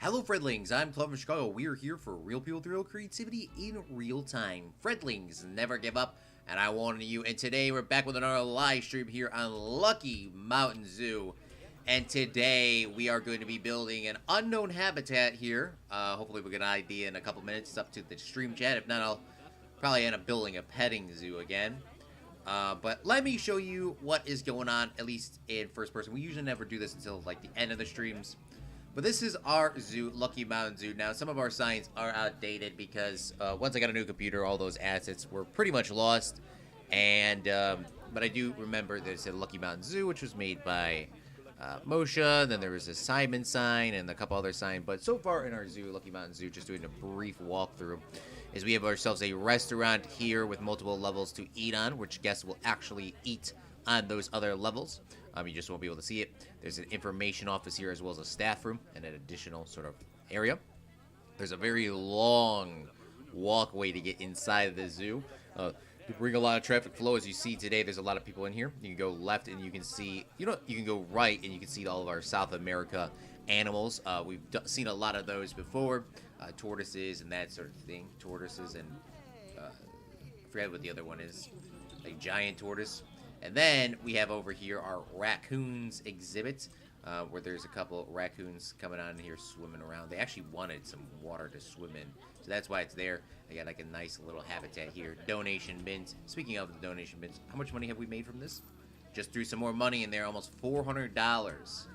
Hello, Fredlings. I'm Claude from Chicago. We are here for real people with real creativity in real time. Fredlings, never give up, and I wanted you. And today we're back with another live stream here on Lucky Mountain Zoo. And today we are going to be building an unknown habitat here. Hopefully we'll get an idea in a couple minutes. It's up to the stream chat. If not, I'll probably end up building a petting zoo again. But let me show you what is going on, at least in first person. We usually never do this until like the end of the streams. But this is our zoo, Lucky Mountain Zoo. Now, some of our signs are outdated because once I got a new computer, all those assets were pretty much lost. And but I do remember there's a Lucky Mountain Zoo, which was made by Moshe. Then there was a Simon sign and a couple other signs. But so far in our zoo, Lucky Mountain Zoo, just doing a brief walkthrough, is we have ourselves a restaurant here with multiple levels to eat on, which guests will actually eat on those other levels. You just won't be able to see it. There's an information office here as well as a staff room and an additional sort of area. There's a very long walkway to get inside the zoo. To bring a lot of traffic flow, as you see today, there's a lot of people in here. You can go left and you can see, you can go right and you can see all of our South America animals. We've seen a lot of those before. Tortoises and that sort of thing. Tortoises and, I forget what the other one is. A giant tortoise. And then we have over here our raccoons exhibit, where there's a couple raccoons coming on here swimming around. They actually wanted some water to swim in, so that's why it's there. They got like a nice little habitat here. Donation bins. Speaking of the donation bins, how much money have we made from this? Just threw some more money in there, almost $400.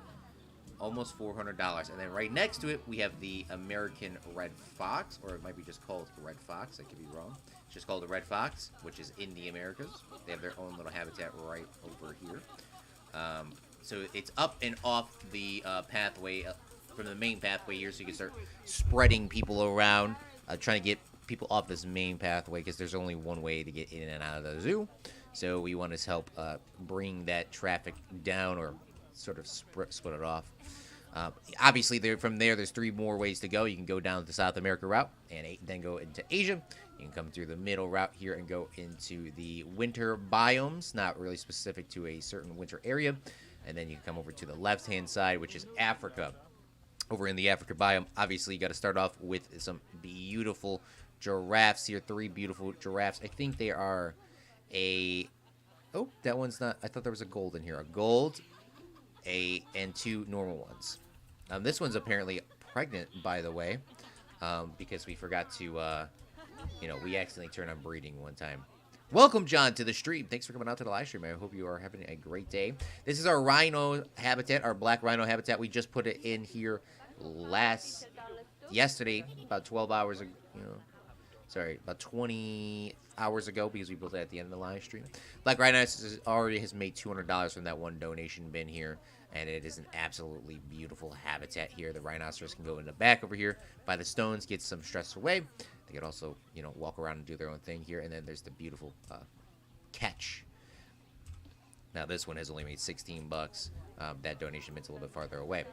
Almost $400. And then right next to it, we have the American red fox, or it might be just called red fox. I could be wrong. It's just called the red fox, which is in the Americas. They have their own little habitat right over here. So it's up and off the pathway, from the main pathway here, so you can start spreading people around, trying to get people off this main pathway, because there's only one way to get in and out of the zoo. So we want to help bring that traffic down, or sort of split it off. Obviously, from there, there's 3 more ways to go. You can go down the South America route and then go into Asia. You can come through the middle route here and go into the winter biomes, not really specific to a certain winter area. And then you can come over to the left-hand side, which is Africa. Over in the Africa biome, obviously, you got to start off with some beautiful giraffes here. 3 beautiful giraffes. I think they are oh, that one's not. I thought there was a gold in here. A gold, and 2 normal ones. This one's apparently pregnant, by the way, because we forgot to, we accidentally turned on breeding one time. Welcome, John, to the stream. Thanks for coming out to the live stream. I hope you are having a great day. This is our rhino habitat, our black rhino habitat. We just put it in here yesterday, about 12 hours ago, about 20 hours ago, because we built it at the end of the live stream. Black Rhinoceros already has made $200 from that one donation bin here, and it is an absolutely beautiful habitat here. The rhinoceros can go in the back over here by the stones, get some stress away. They can also, walk around and do their own thing here, and then there's the beautiful catch. Now, this one has only made $16. That donation bin's a little bit farther away.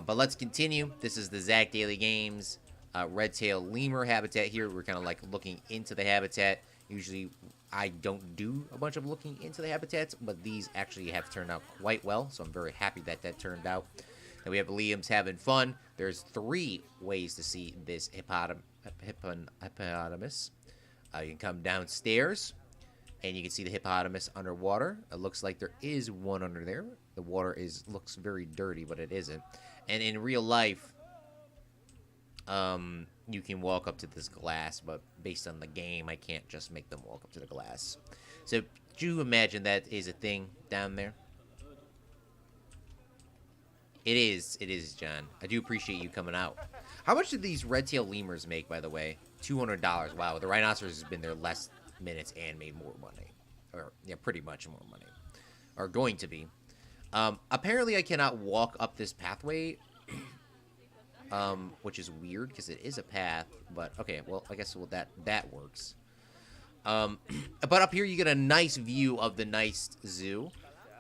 But let's continue. This is the Zach Daily Games red-tailed lemur habitat here. We're kind of like looking into the habitat. Usually I don't do a bunch of looking into the habitats, but these actually have turned out quite well, so I'm very happy that turned out. Then we have Liam's having fun. There's 3 ways to see this hippopotamus. You can come downstairs, and you can see the hippopotamus underwater. It looks like there is one under there. The water looks very dirty, but it isn't. And in real life, you can walk up to this glass, but based on the game, I can't just make them walk up to the glass. So, do you imagine that is a thing down there? It is, John. I do appreciate you coming out. How much did these red-tailed lemurs make, by the way? $200. Wow, the rhinoceros has been there less minutes and made more money. Or, yeah, pretty much more money. Or going to be. Apparently, I cannot walk up this pathway, which is weird because it is a path, but okay, well, I guess that works. But up here you get a nice view of the nice zoo.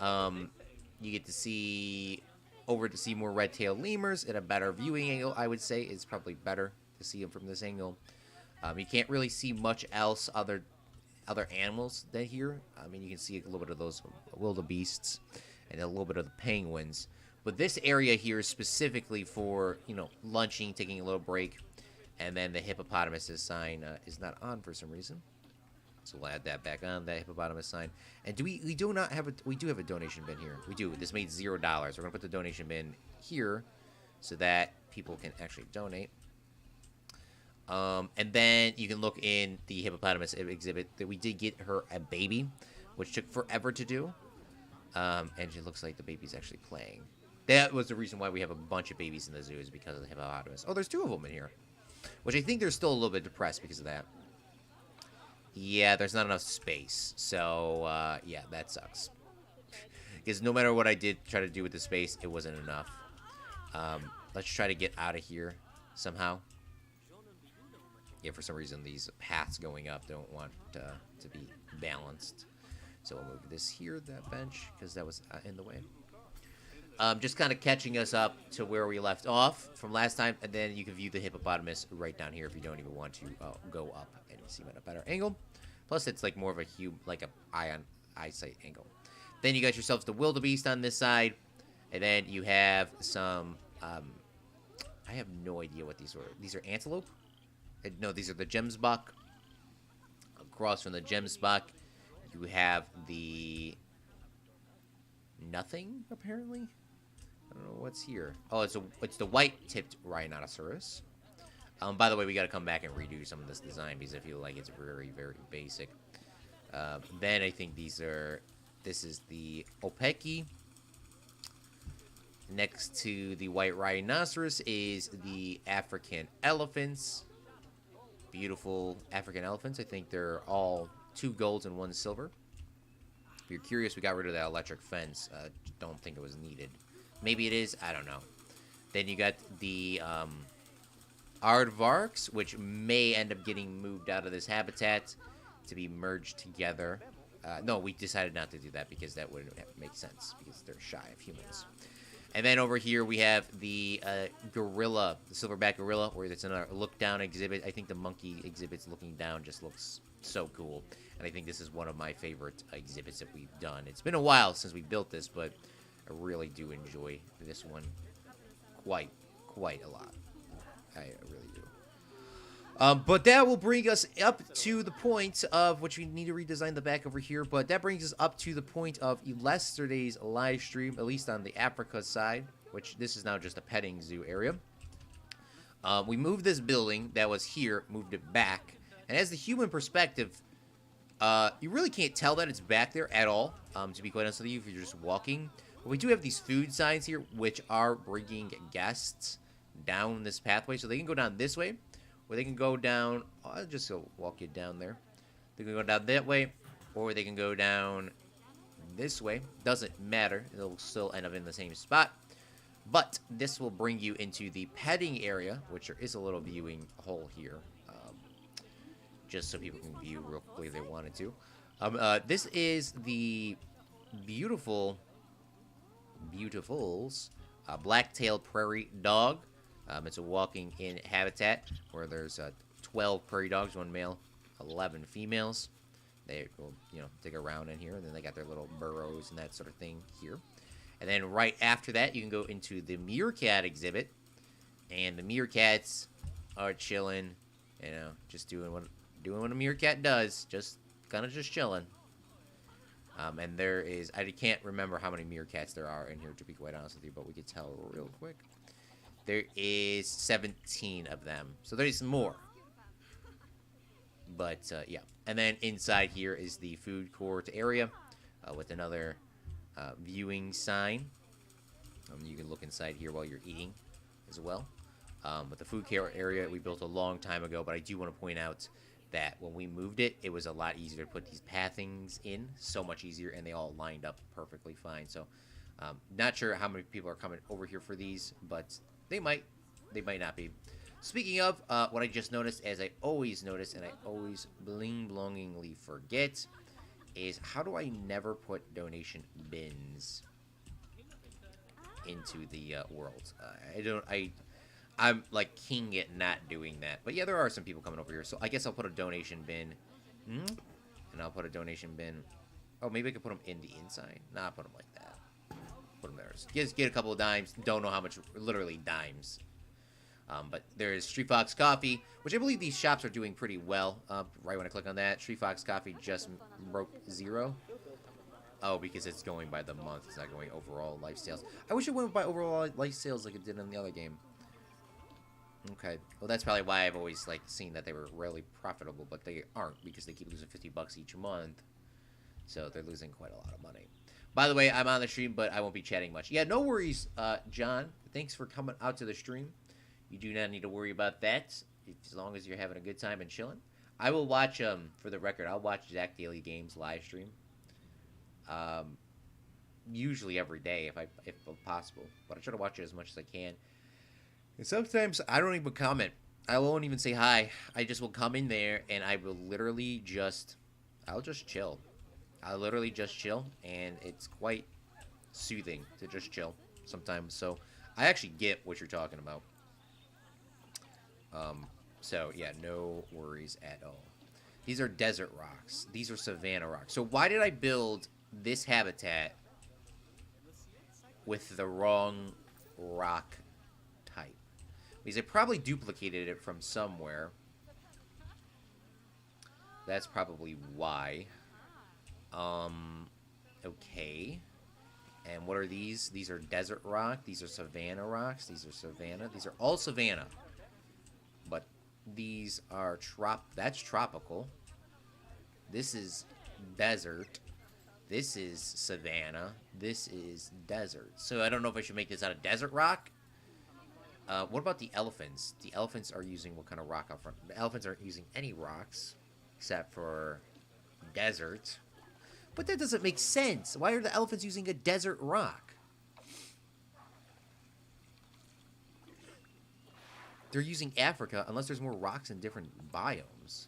You get to see more red-tailed lemurs at a better viewing angle. I would say it's probably better to see them from this angle. You can't really see much else other animals than here. I mean, you can see a little bit of those wildebeests and a little bit of the penguins. But this area here is specifically for, you know, lunching, taking a little break. And then the hippopotamus sign is not on for some reason. So we'll add that back on, that hippopotamus sign. And we do not have we do have a donation bin here. We do. This made $0. We're going to put the donation bin here so that people can actually donate. And then you can look in the hippopotamus exhibit that we did get her a baby, which took forever to do. And it looks like the baby's actually playing. That was the reason why we have a bunch of babies in the zoo, is because of the hippopotamus. Oh, there's 2 of them in here. Which I think they're still a little bit depressed because of that. Yeah, there's not enough space. So, yeah, that sucks. Because no matter what I did try to do with the space, it wasn't enough. Let's try to get out of here somehow. Yeah, for some reason, these paths going up don't want to be balanced. So we'll move this here, that bench, because that was in the way. Just kind of catching us up to where we left off from last time, and then you can view the hippopotamus right down here if you don't even want to go up and see at a better angle. Plus, it's like more of a eyesight angle. Then you got yourselves the wildebeest on this side, and then you have some. I have no idea what these were. These are antelope. No, these are the gemsbok. Across from the gemsbok, you have the nothing apparently. I don't know what's here. Oh, it's the white-tipped rhinoceros. By the way, we got to come back and redo some of this design because I feel like it's very, very basic. Then I think this is the opeki. Next to the white rhinoceros is the African elephants. Beautiful African elephants. I think they're all 2 golds and 1 silver. If you're curious, we got rid of that electric fence. Don't think it was needed. Maybe it is. I don't know. Then you got the aardvarks, which may end up getting moved out of this habitat to be merged together. No, we decided not to do that because that wouldn't make sense because they're shy of humans. And then over here we have the gorilla, the silverback gorilla, where it's another look-down exhibit. I think the monkey exhibits looking down just looks so cool. And I think this is one of my favorite exhibits that we've done. It's been a while since we built this, but I really do enjoy this one quite a lot. I really do. But that will bring us up to the point of, which we need to redesign the back over here, but that brings us up to the point of yesterday's live stream, at least on the Africa side, which this is now just a petting zoo area. We moved this building that was here, moved it back, and as the human perspective, you really can't tell that it's back there at all, to be quite honest with you, if you're just walking. But we do have these food signs here, which are bringing guests down this pathway, so they can go down this way, or they can go down, I'll just go walk you down there. They can go down that way, or they can go down this way. Doesn't matter. It'll still end up in the same spot. But this will bring you into the petting area, which there is a little viewing hole here. Just so people can view real quickly if they wanted to. This is the beautiful, black-tailed prairie dog. It's a walking-in habitat where there's 12 prairie dogs, 1 male, 11 females. They will, dig around in here, and then they got their little burrows and that sort of thing here. And then right after that, you can go into the meerkat exhibit, and the meerkats are chilling, just doing what a meerkat does, just chilling. And there is, I can't remember how many meerkats there are in here, to be quite honest with you, but we could tell real quick. There is 17 of them. So there's more. But, yeah. And then inside here is the food court area with another viewing sign. You can look inside here while you're eating as well. But the food care area we built a long time ago, but I do want to point out that when we moved it, it was a lot easier to put these pathings in. So much easier, and they all lined up perfectly fine. So, not sure how many people are coming over here for these, but they might not be. Speaking of, what I just noticed, as I always notice, and I always bling-blongingly forget, is how do I never put donation bins into the world? I'm like king at not doing that. But yeah, there are some people coming over here, so I guess I'll put a donation bin. And I'll put a donation bin. Oh, maybe I could put them in the inside. Nah, I'll put them like that. Put them there Just get a couple of dimes. Don't know how much, literally dimes. But there's Street Fox Coffee, which I believe these shops are doing pretty well. Right when I click on that, Street Fox Coffee just broke 0. Oh, because it's going by the month. It's not going overall life sales. I wish it went by overall life sales like it did in the other game. Okay. Well, that's probably why I've always, like, seen that they were really profitable, but they aren't because they keep losing $50 each month. So they're losing quite a lot of money. By the way, I'm on the stream, but I won't be chatting much. Yeah, no worries, John. Thanks for coming out to the stream. You do not need to worry about that, as long as you're having a good time and chilling. I will watch, for the record, I'll watch Zach Daily Games live stream. Usually every day if possible, but I try to watch it as much as I can. And sometimes I don't even comment. I won't even say hi. I just will come in there and I will literally I'll just chill. I'll literally just chill, and it's quite soothing to just chill sometimes. So I actually get what you're talking about. So yeah, no worries at all. These are desert rocks. These are savanna rocks. So why did I build this habitat with the wrong rock type? Because I probably duplicated it from somewhere. That's probably why. Okay. And what are these? These are desert rock. These are savanna rocks. These are savanna. These are all savanna. But these are that's tropical. This is desert. This is savanna. This is desert. So I don't know if I should make this out of desert rock. What about the elephants? The elephants are using what kind of rock out front? The elephants aren't using any rocks except for desert. But that doesn't make sense. Why are the elephants using a desert rock? They're using Africa unless there's more rocks in different biomes.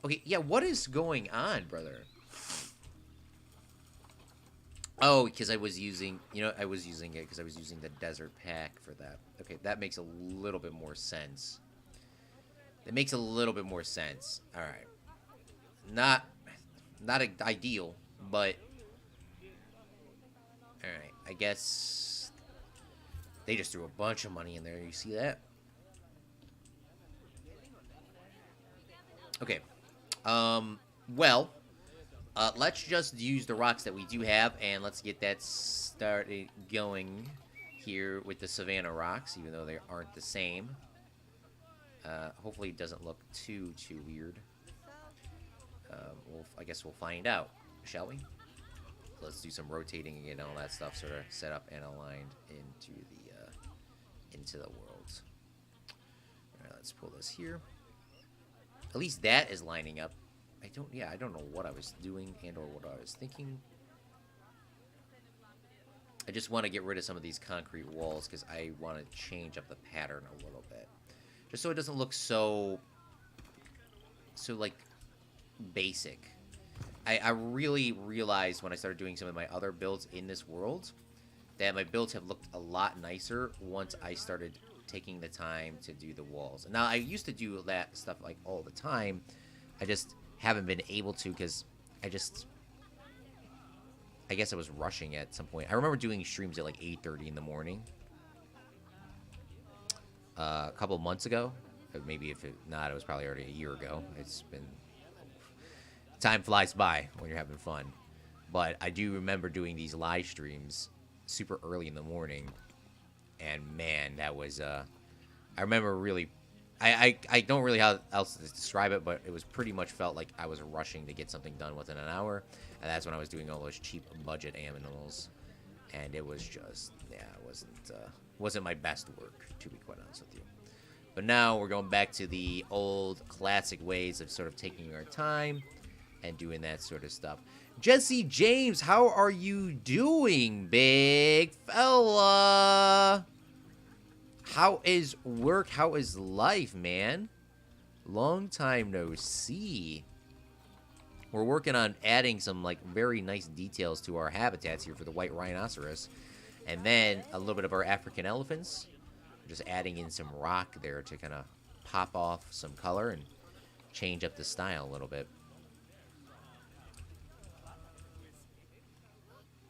Okay, yeah, what is going on, brother? Oh, because I was using, I was using it because I was using the desert pack for that. Okay, that makes a little bit more sense. It makes a little bit more sense. All right. Not ideal, but all right. I guess they just threw a bunch of money in there. You see that? Okay. Well, let's just use the rocks that we do have, and let's get that started going here with the savanna rocks, even though they aren't the same. Hopefully it doesn't look too weird. I guess we'll find out, shall we? Let's do some rotating and all that stuff sort of set up and aligned into the world. All right, let's pull this here. At least that is lining up. I don't know what I was doing and or what I was thinking. I just want to get rid of some of these concrete walls because I want to change up the pattern a little bit. Just so it doesn't look so like basic. I really realized when I started doing some of my other builds in this world that my builds have looked a lot nicer once I started taking the time to do the walls. Now, I used to do that stuff like all the time. I just haven't been able to because I guess I was rushing at some point. I remember doing streams at like 8:30 in the morning. A couple of months ago. Maybe if not, it was probably already a year ago. It's been... Time flies by when you're having fun. But I do remember doing these live streams super early in the morning. And man, that was... I remember really... I don't really know how else to describe it, but it was pretty much felt like I was rushing to get something done within an hour. And that's when I was doing all those cheap budget animals. And it was just... Yeah, it wasn't my best work, to be quite honest with you. But now we're going back to the old classic ways of sort of taking our time and doing that sort of stuff. Jesse James, how are you doing, big fella? How is work? How is life, man? Long time no see. We're working on adding some like very nice details to our habitats here for the white rhinoceros. And then a little bit of our African elephants. Just adding in some rock there to kind of pop off some color and change up the style a little bit.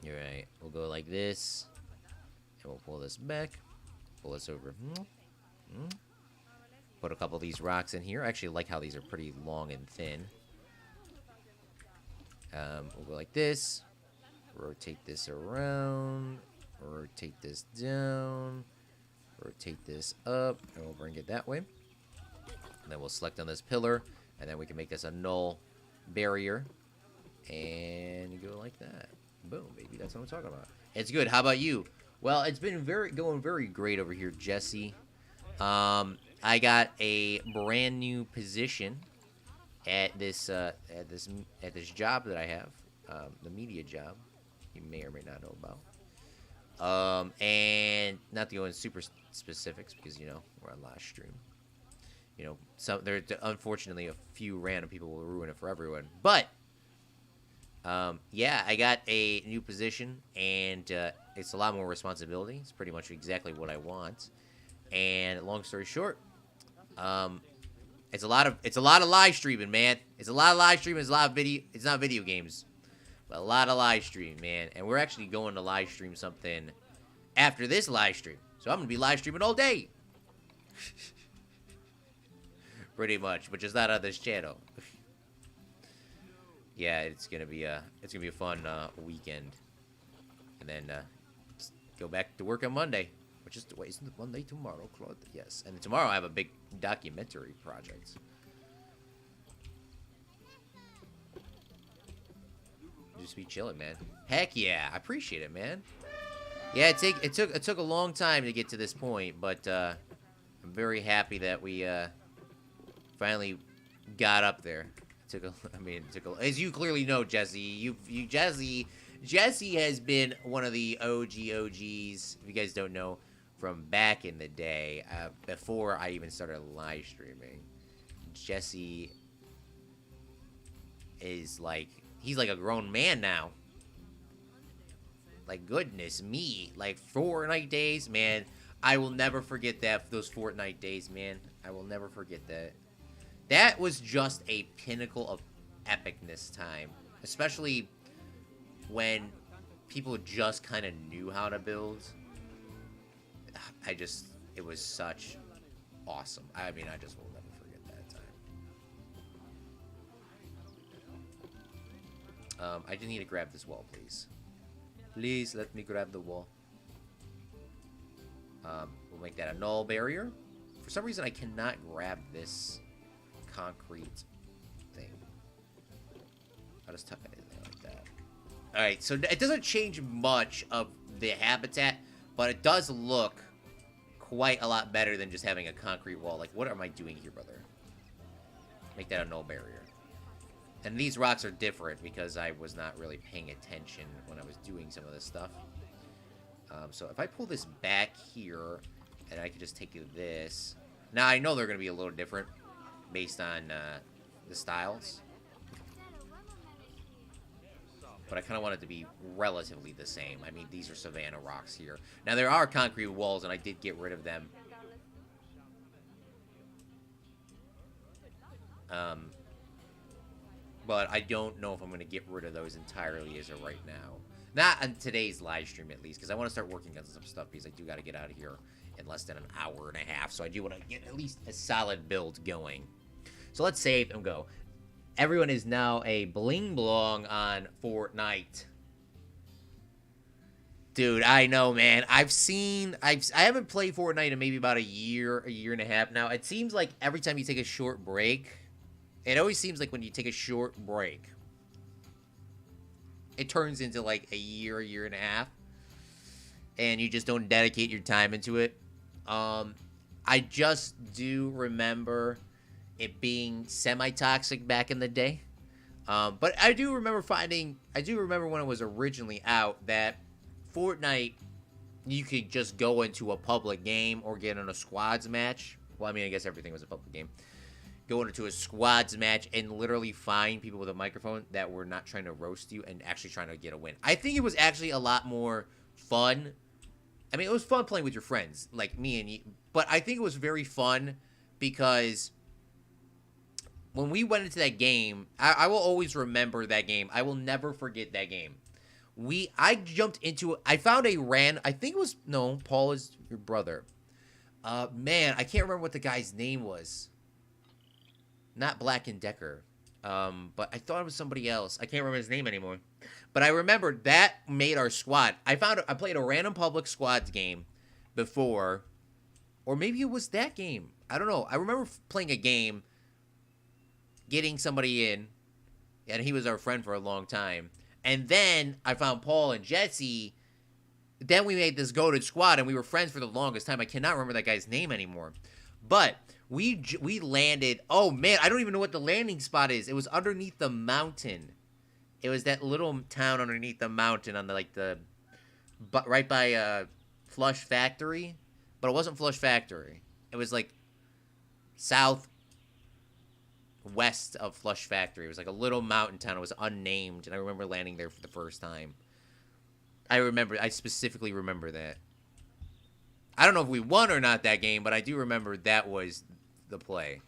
You're right. We'll go like this. we'll pull this back. Pull this over. Put a couple of these rocks in here. I actually like how these are pretty long and thin. We'll go like this. Rotate this around. Rotate this down. Rotate this up. And we'll bring it that way. And then we'll select on this pillar. And then we can make this a null barrier. And go like that. Boom, baby. That's what I'm talking about. It's good. How about you? Well, it's been going very great over here, Jesse. I got a brand new position at this job that I have, the media job. You may or may not know about. And not to go into super specifics because we're on live stream. There unfortunately a few random people will ruin it for everyone, but. Yeah, I got a new position, and it's a lot more responsibility. It's pretty much exactly what I want. And long story short, it's a lot of live streaming, man. It's a lot of live streaming. It's a lot of video. It's not video games, but a lot of live streaming, man. And we're actually going to live stream something after this live stream, so I'm gonna be live streaming all day, pretty much, but just not on this channel. Yeah, it's gonna be a fun weekend, and then just go back to work on Monday, which is isn't it Monday tomorrow, Claude? Yes, and tomorrow I have a big documentary project. Just be chilling, man. Heck yeah, I appreciate it, man. Yeah, it took a long time to get to this point, but I'm very happy that we finally got up there. As you clearly know, Jesse, Jesse has been one of the OGs, if you guys don't know, from back in the day, before I even started live streaming. Jesse is he's like a grown man now. Like, goodness me, like Fortnite days, man, I will never forget those Fortnite days, man. I will never forget that. That was just a pinnacle of epicness time. Especially when people just kind of knew how to build. It was such awesome. I just will never forget that time. I just need to grab this wall, please. Please let me grab the wall. We'll make that a null barrier. For some reason, I cannot grab this concrete thing. I'll just tuck it in there like that. Alright, so it doesn't change much of the habitat, but it does look quite a lot better than just having a concrete wall. Like, what am I doing here, brother? Make that a null barrier. And these rocks are different because I was not really paying attention when I was doing some of this stuff. So if I pull this back here, and I can just take this. Now, I know they're going to be a little different based on the styles. But I kind of want it to be relatively the same. I mean, these are savanna rocks here. Now, there are concrete walls, and I did get rid of them. But I don't know if I'm going to get rid of those entirely as of right now. Not on today's live stream, at least, because I want to start working on some stuff, because I do got to get out of here in less than an hour and a half. So I do want to get at least a solid build going. So let's save and go. Everyone is now a bling blong on Fortnite. Dude, I know, man. I haven't played Fortnite in maybe about a year and a half now. It seems like every time you take a short break, it always seems like when you take a short break, it turns into like a year and a half. And you just don't dedicate your time into it. I just do remember it being semi-toxic back in the day. But I do remember when it was originally out that Fortnite, you could just go into a public game or get in a squads match. Well, I mean, I guess everything was a public game. Go into a squads match and literally find people with a microphone that were not trying to roast you and actually trying to get a win. I think it was actually a lot more fun. I mean, it was fun playing with your friends, like me and you. But I think it was very fun because when we went into that game, I will always remember that game. I will never forget that game. I jumped into, I found a I think it was, no, Paul is your brother. Man, I can't remember what the guy's name was. Not Black and Decker. But I thought it was somebody else. I can't remember his name anymore. But I remember that made our squad. I played a random public squads game before. Or maybe it was that game. I don't know. I remember playing a game, getting somebody in, and he was our friend for a long time. And then I found Paul and Jesse. Then we made this goated squad, and we were friends for the longest time. I cannot remember that guy's name anymore. But we landed. Oh man, I don't even know what the landing spot is. It was underneath the mountain. It was that little town underneath the mountain on but right by Flush Factory. But it wasn't Flush Factory. It was like southwest of Flush Factory. It was like a little mountain town. It was unnamed, and I remember landing there for the first time. I specifically remember that. I don't know if we won or not that game, but I do remember that was the play.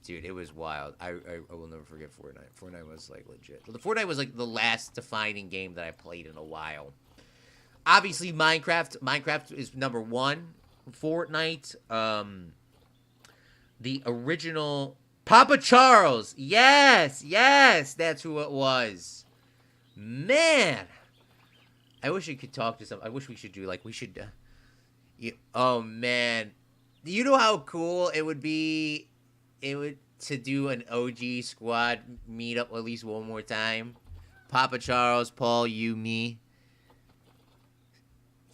Dude, it was wild. I will never forget Fortnite. Fortnite was, like, legit. The Fortnite was, like, the last defining game that I played in a while. Obviously, Minecraft. Minecraft is number one. Fortnite. The original Papa Charles. Yes, that's who it was. Man. I wish we could talk to some. I wish we should do, like, oh, man. Do you know how cool it would be? To do an OG squad meetup at least one more time. Papa Charles, Paul, you, me.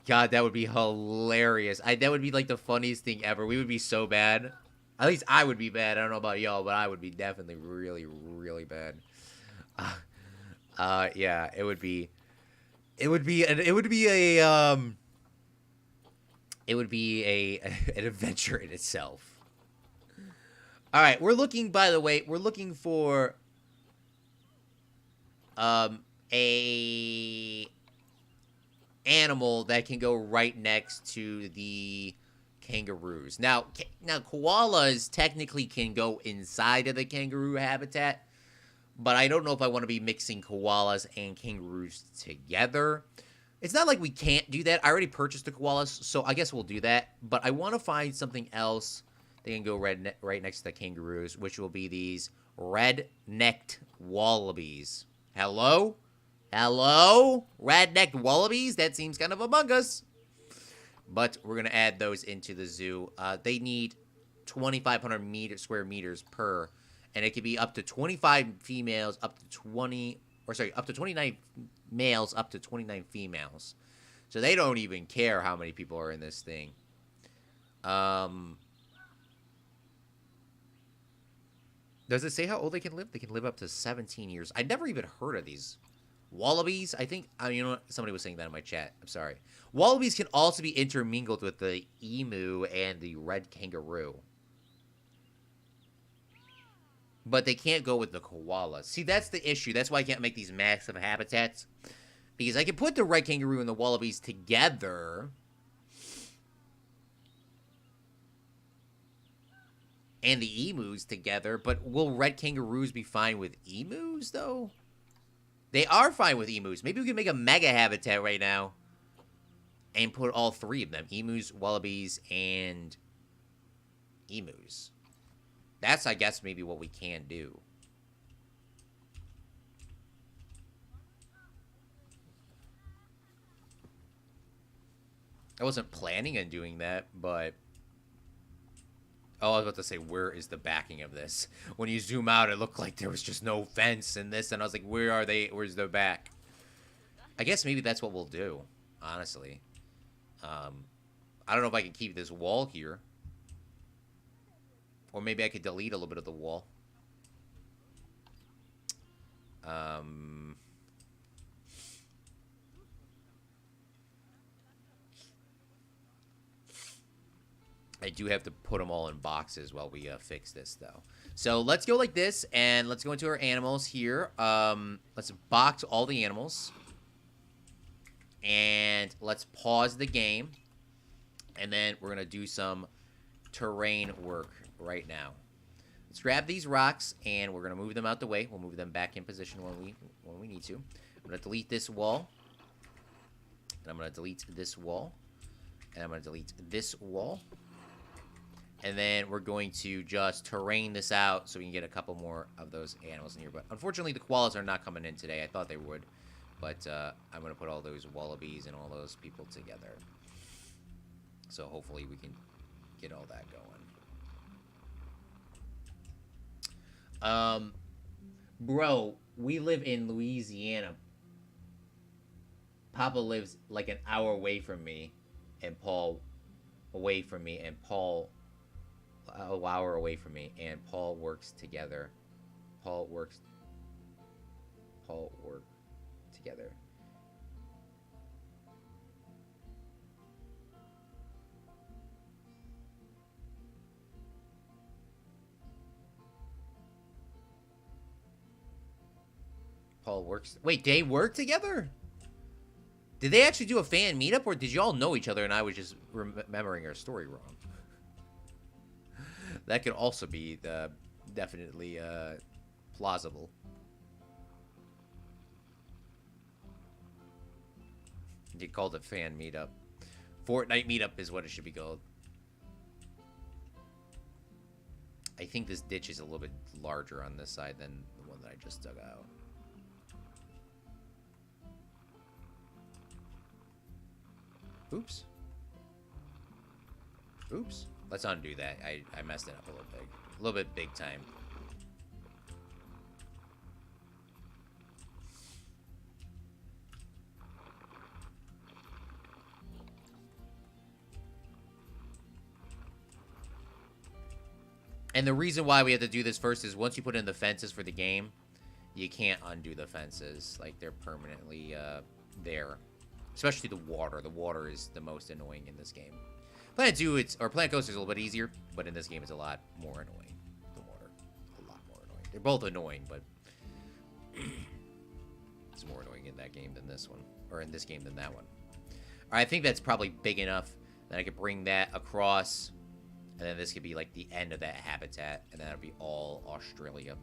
God, that would be hilarious. That would be, like, the funniest thing ever. We would be so bad. At least I would be bad. I don't know about y'all, but I would be definitely really, really bad. Yeah, it would be an adventure in itself. All right, by the way, we're looking for a animal that can go right next to the kangaroos. Now koalas technically can go inside of the kangaroo habitat, but I don't know if I want to be mixing koalas and kangaroos together. It's not like we can't do that. I already purchased the koalas, so I guess we'll do that. But I want to find something else that can go right next to the kangaroos, which will be these red-necked wallabies. Hello? Hello? Red-necked wallabies? That seems kind of among us. But we're going to add those into the zoo. They need 2,500 square meters per. And it could be up to 25 females, up to 29 males, up to 29 females. So they don't even care how many people are in this thing. Does it say how old they can live? They can live up to 17 years. I'd never even heard of these. Wallabies, I think, you know what? Somebody was saying that in my chat. I'm sorry. Wallabies can also be intermingled with the emu and the red kangaroo. But they can't go with the koala. See, that's the issue. That's why I can't make these massive habitats. Because I can put the red kangaroo and the wallabies together. And the emus together. But will red kangaroos be fine with emus, though? They are fine with emus. Maybe we can make a mega habitat right now. And put all three of them. Emus, wallabies, and emus. That's, I guess, maybe what we can do. I wasn't planning on doing that, but... Oh, I was about to say, where is the backing of this? When you zoom out, it looked like there was just no fence in this, and I was like, where are they? Where's their back? I guess maybe that's what we'll do, honestly. I don't know if I can keep this wall here. Or maybe I could delete a little bit of the wall. I do have to put them all in boxes while we fix this, though. So let's go like this, and let's go into our animals here. Let's box all the animals. And let's pause the game. And then we're going to do some terrain work right now. Let's grab these rocks, and we're going to move them out the way. We'll move them back in position when we need to. I'm going to delete this wall. And I'm going to delete this wall. And I'm going to delete this wall. And then we're going to just terrain this out so we can get a couple more of those animals in here. But unfortunately, the koalas are not coming in today. I thought they would. But I'm going to put all those wallabies and all those people together. So hopefully we can get all that going. Bro, we live in Louisiana. Papa lives like an hour away from me. And Paul away from me. And Paul... an hour away from me, and Paul works together. Paul work together. Paul works... Wait, they work together? Did they actually do a fan meetup, or did you all know each other and I was just remembering our story wrong? That could also be definitely plausible. You called it fan meetup. Fortnite meetup is what it should be called. I think this ditch is a little bit larger on this side than the one that I just dug out. Oops. Oops. Let's undo that. I messed it up a little bit big time. And the reason why we have to do this first is once you put in the fences for the game, you can't undo the fences. Like, they're permanently there. Especially the water. The water is the most annoying in this game. Planet 2, Planet Coaster is a little bit easier, but in this game it's a lot more annoying. The water, a lot more annoying. They're both annoying, but it's more annoying in that game than this one, or in this game than that one. All right, I think that's probably big enough that I could bring that across, and then this could be like the end of that habitat, and then it'll be all Australia.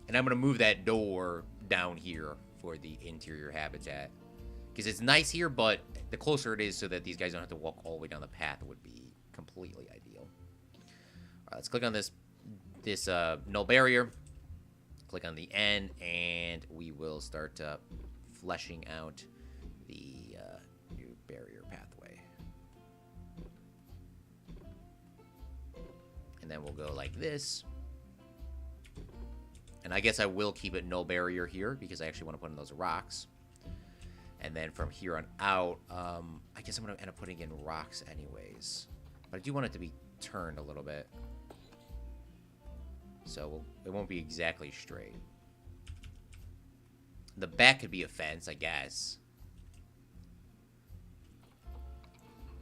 And I'm gonna move that door down here for the interior habitat. Because it's nice here, but the closer it is so that these guys don't have to walk all the way down the path would be completely ideal. All right, let's click on this null barrier. Click on the end, and we will start fleshing out the new barrier pathway. And then we'll go like this. And I guess I will keep it null barrier here because I actually want to put in those rocks. And then from here on out, I guess I'm going to end up putting in rocks anyways. But I do want it to be turned a little bit. So it won't be exactly straight. The back could be a fence, I guess.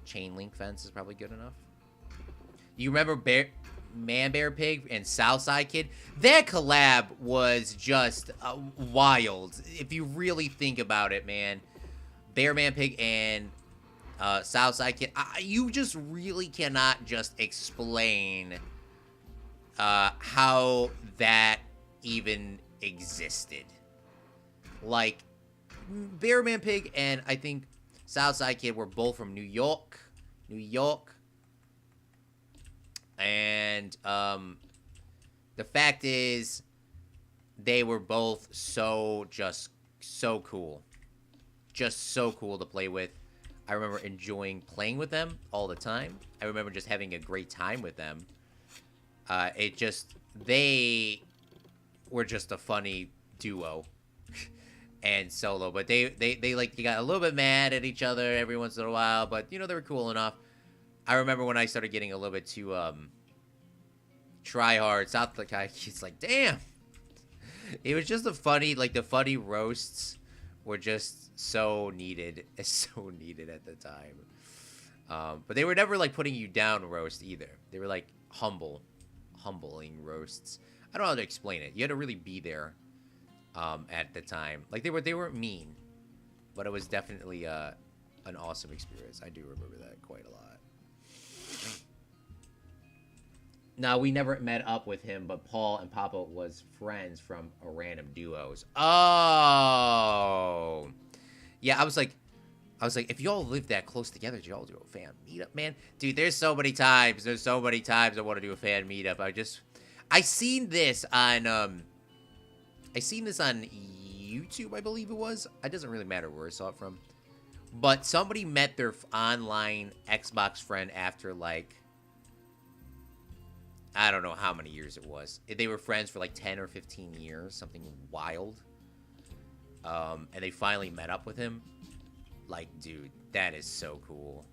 Chain link fence is probably good enough. You remember Man Bear Pig and Southside Kid? That collab was just wild. If you really think about it, man. Bear Man Pig and Southside Kid. You just really cannot just explain how that even existed. Like, Bear Man Pig and I think Southside Kid were both from New York. And the fact is, they were both so cool. Just so cool to play with. I remember enjoying playing with them all the time. I remember just having a great time with them. They were just a funny duo and solo. But they got a little bit mad at each other every once in a while. But, you know, they were cool enough. I remember when I started getting a little bit too try hard. It's like, damn. It was just the funny roasts were just so needed. So needed at the time. But they were never like putting you down roast either. They were like humbling roasts. I don't know how to explain it. You had to really be there at the time. Like they weren't mean, but it was definitely an awesome experience. I do remember that quite a lot. Now, we never met up with him, but Paul and Papa was friends from a random duos. Oh! Yeah, I was I was like, if y'all live that close together, do y'all do a fan meetup, man? Dude, there's so many times. There's so many times I want to do a fan meetup. I seen this on YouTube, I believe it was. It doesn't really matter where I saw it from. But somebody met their online Xbox friend after, like, I don't know how many years it was. They were friends for like 10 or 15 years, something wild. And they finally met up with him. Like, dude, that is so cool.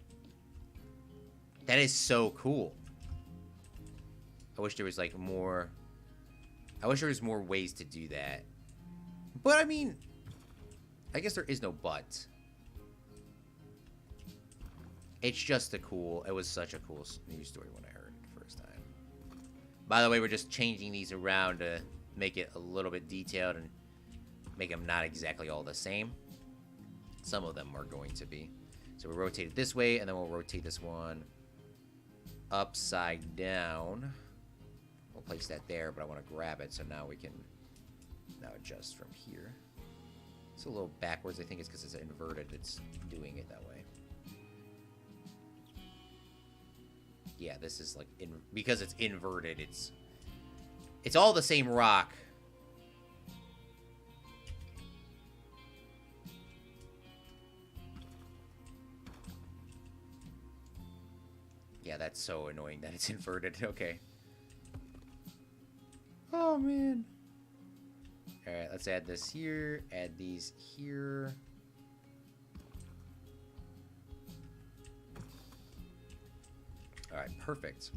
That is so cool. I wish there was like more. I wish there was more ways to do that. But I mean, I guess there is no but. It's just it was such a cool news story when I heard it the first time. By the way, we're just changing these around to make it a little bit detailed and make them not exactly all the same. Some of them are going to be. So we'll rotate it this way, and then we'll rotate this one upside down. We'll place that there, but I want to grab it, so now we can now adjust from here. It's a little backwards. I think it's because it's inverted. It's doing it that way. Yeah, this is like because it's inverted. It's all the same rock. Yeah, that's so annoying that it's inverted. Okay. Oh, man. Alright, let's add this here. Add these here. Alright, perfect.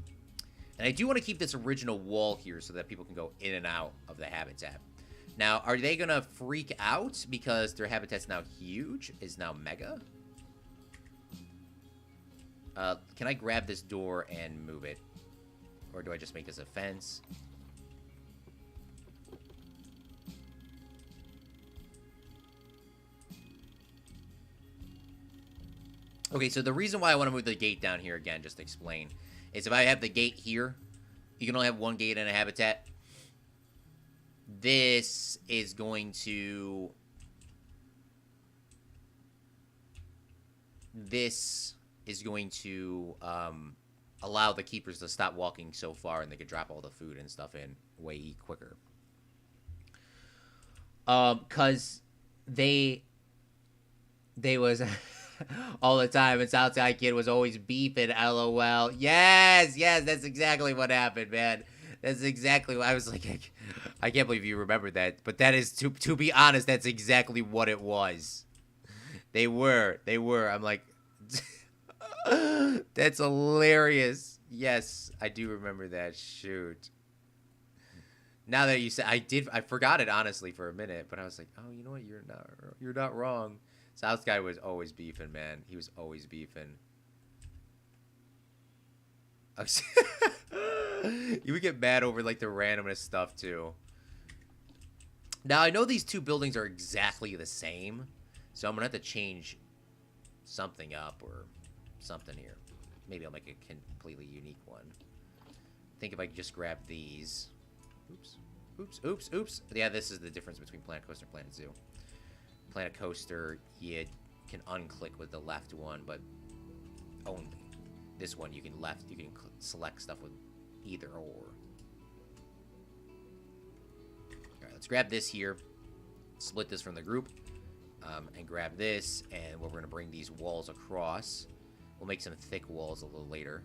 And I do want to keep this original wall here so that people can go in and out of the habitat. Now, are they going to freak out because their habitat's now huge? Is now mega? Can I grab this door and move it? Or do I just make this a fence? Okay, so the reason why I want to move the gate down here, again, just to explain, is if I have the gate here, you can only have one gate in a habitat. This is going to... allow the keepers to stop walking so far, and they could drop all the food and stuff in way quicker. Cause they was all the time, and Southside Kid was always beefing, LOL. Yes, that's exactly what happened, man. That's exactly what I was like. I can't believe you remember that, but that is to be honest, that's exactly what it was. They were. I'm like. That's hilarious. Yes, I do remember that. Shoot. Now that you said, I forgot it honestly for a minute, but I was like, oh, you know what? You're not wrong. South guy was always beefing, man. He was always beefing. You would get mad over like the randomest stuff too. Now I know these two buildings are exactly the same, so I'm gonna have to change something up or something here. Maybe I'll make a completely unique one. I think if I could just grab these. Oops. Yeah, this is the difference between Planet Coaster and Planet Zoo. Planet Coaster, you can unclick with the left one, but only. This one you can select stuff with either or. Alright, let's grab this here. Split this from the group. And grab this, and we're going to bring these walls across. We'll make some thick walls a little later.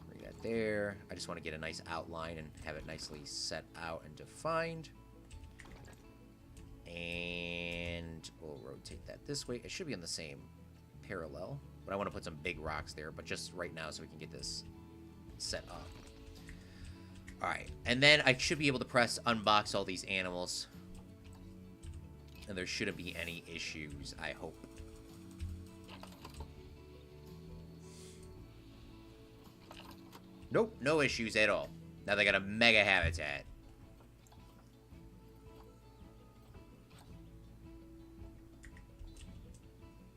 Bring that there. I just want to get a nice outline and have it nicely set out and defined. And we'll rotate that this way. It should be on the same parallel, but I want to put some big rocks there, but just right now so we can get this set up. Alright, and then I should be able to press unbox all these animals. And there shouldn't be any issues, I hope. Nope, no issues at all. Now they got a mega habitat.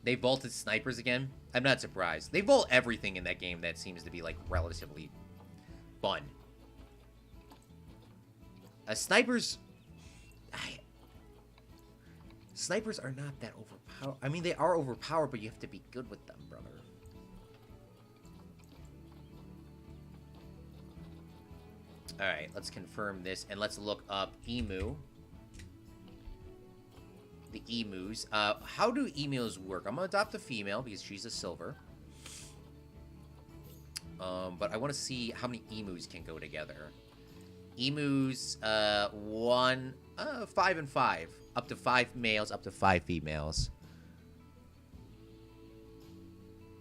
They vaulted snipers again? I'm not surprised. They vault everything in that game that seems to be, like, relatively fun. Snipers... Snipers are not that overpowered. I mean, they are overpowered, but you have to be good with them, brother. Alright, let's confirm this, and let's look up emu. The emus. How do emus work? I'm gonna adopt a female, because she's a silver. But I want to see how many emus can go together. Emus, 5 and 5. Up to 5 males, up to 5 females.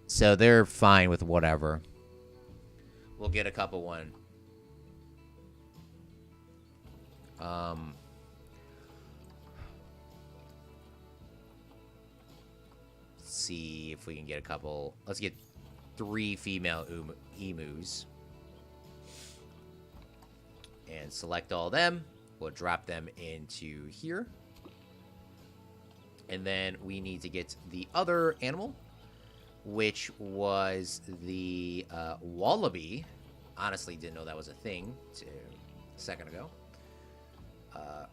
So they're fine with whatever. We'll get a couple one. Let's see if we can get a couple. Let's get 3 female emus. And select all them. We'll drop them into here. And then we need to get the other animal, which was the Wallaby. Honestly, didn't know that was a thing a second ago.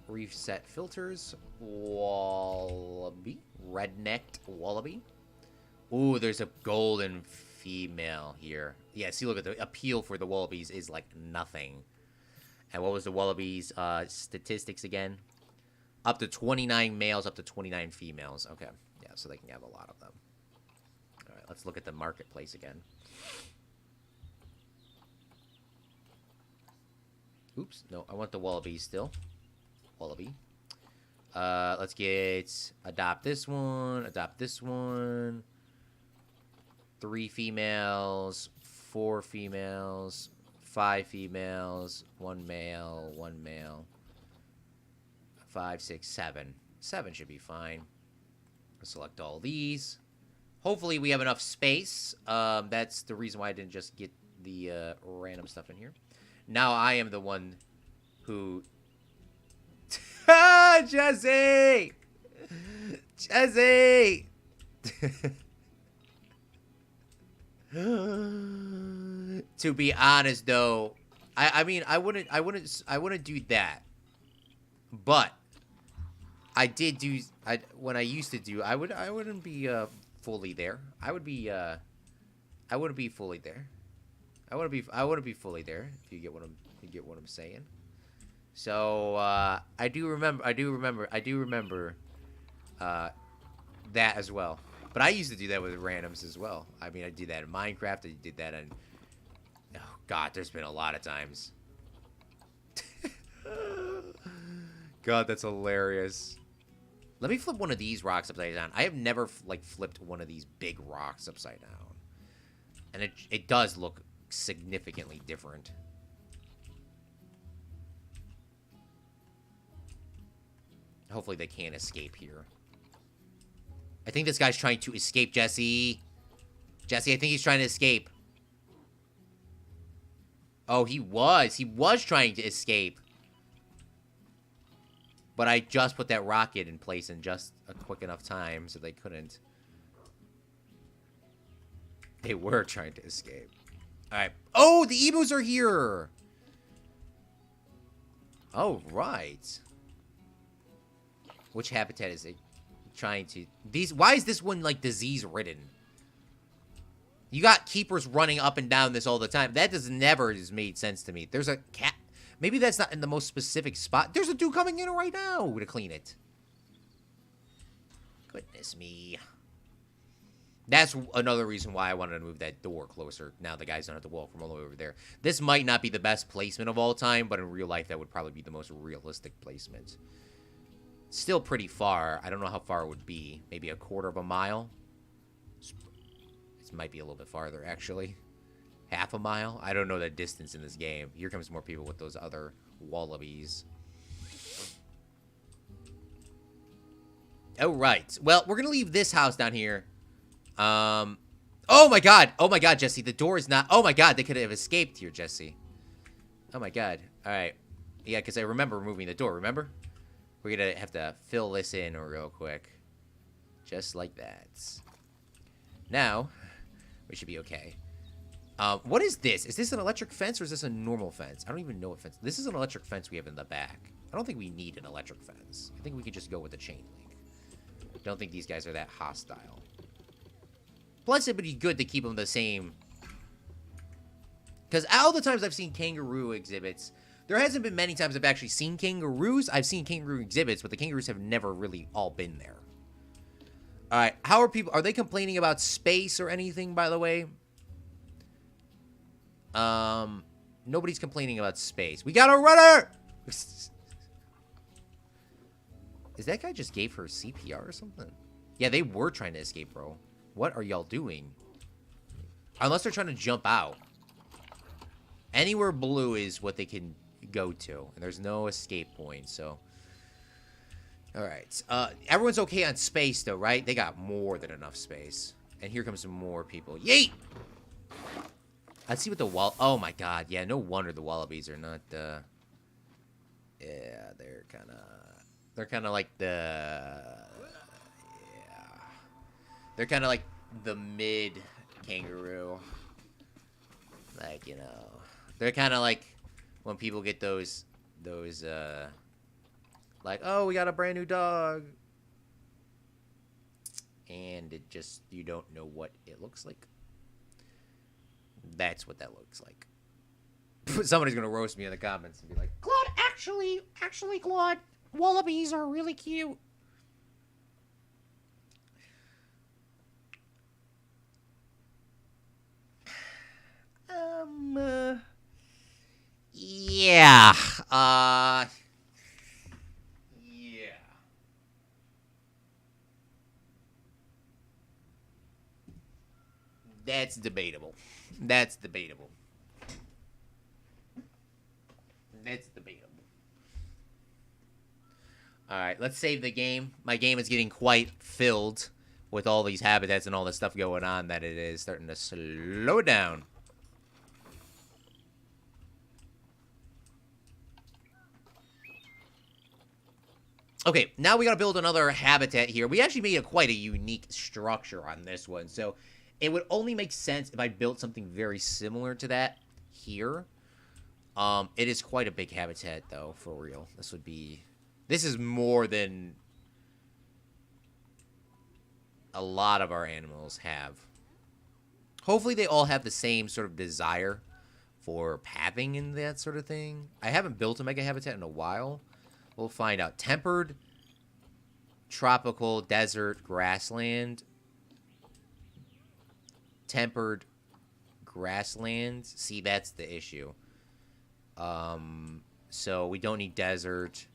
Reset filters. Wallaby. Red-necked Wallaby. Ooh, there's a golden female here. Yeah, see, look at the appeal for the Wallabies is like nothing. And what was the Wallabies statistics again? Up to 29 males, up to 29 females. Okay, yeah, so they can have a lot of them. All right, let's look at the marketplace again. Oops, no, I want the Wallabies still. Wallaby. Let's adopt this one, adopt this one. 3 females, 4 females, 5 females, 1 male, 1 male. 5, 6, 7. 7 should be fine. I'll select all these. Hopefully we have enough space. That's the reason why I didn't just get the random stuff in here. Now I am the one who... Jesse! Jesse! To be honest, though, I mean, I wouldn't do that. But I did do. When I used to do, I wouldn't be fully there. I wouldn't be fully there. I wouldn't be fully there. If you get what I'm saying. So I do remember that as well. But I used to do that with randoms as well. I mean, I did that in Minecraft. I did that in... Oh, God, there's been a lot of times. God, that's hilarious. Let me flip one of these rocks upside down. I have never, like, flipped one of these big rocks upside down. And it does look significantly different. Hopefully they can't escape here. I think this guy's trying to escape, Jesse. Jesse, I think he's trying to escape. Oh, he was. He was trying to escape. But I just put that rocket in place in just a quick enough time so they couldn't. They were trying to escape. Alright. Oh, the emus are here! Oh, right. Which habitat is it? Trying to... Why is this one, like, disease-ridden? You got keepers running up and down this all the time. That never has made sense to me. There's a cat... Maybe that's not in the most specific spot. There's a dude coming in right now to clean it. Goodness me. That's another reason why I wanted to move that door closer. Now the guys don't have to walk from all the way over there. This might not be the best placement of all time, but in real life, that would probably be the most realistic placement. Still pretty far. I don't know how far it would be. Maybe a quarter of a mile. This might be a little bit farther, actually. Half a mile? I don't know the distance in this game. Here comes more people with those other wallabies. Alright. Well, we're going to leave this house down here. Oh my god. Oh my god, Jesse. The door is not... Oh my god, they could have escaped here, Jesse. Oh my god. Alright. Yeah, because I remember removing the door, remember? We're going to have to fill this in real quick. Just like that. Now, we should be okay. What is this? Is this an electric fence or is this a normal fence? I don't even know what fence. This is an electric fence we have in the back. I don't think we need an electric fence. I think we could just go with the chain link. Don't think these guys are that hostile. Plus, it would be good to keep them the same. Because all the times I've seen kangaroo exhibits, there hasn't been many times I've actually seen kangaroos. I've seen kangaroo exhibits, but the kangaroos have never really all been there. Alright, how are people... Are they complaining about space or anything, by the way? Nobody's complaining about space. We got a runner! Is that guy just gave her CPR or something? Yeah, they were trying to escape, bro. What are y'all doing? Unless they're trying to jump out. Anywhere blue is what they can go to. And there's no escape point, so... Alright. Everyone's okay on space, though, right? They got more than enough space. And here comes some more people. Yeet! Let's see what the Oh, my God. Yeah, no wonder the Wallabies are not, Yeah, they're kind of... They're kind of like the... Yeah. They're kind of like the mid-kangaroo. Like, you know... They're kind of like when people get those, like, oh, we got a brand new dog. And it just, you don't know what it looks like. That's what that looks like. Somebody's going to roast me in the comments and be like, Claude, actually, Claude, wallabies are really cute. Yeah. Yeah. That's debatable. That's debatable. That's debatable. Alright, let's save the game. My game is getting quite filled with all these habitats and all the stuff going on that it is starting to slow down. Okay, now we gotta build another habitat here. We actually made quite a unique structure on this one, so it would only make sense if I built something very similar to that here. It is quite a big habitat, though, for real. This is more than a lot of our animals have. Hopefully they all have the same sort of desire for pathing and that sort of thing. I haven't built a mega habitat in a while. We'll find out. Tempered, tropical, desert, grassland. Tempered, grasslands. See, that's the issue. So we don't need desert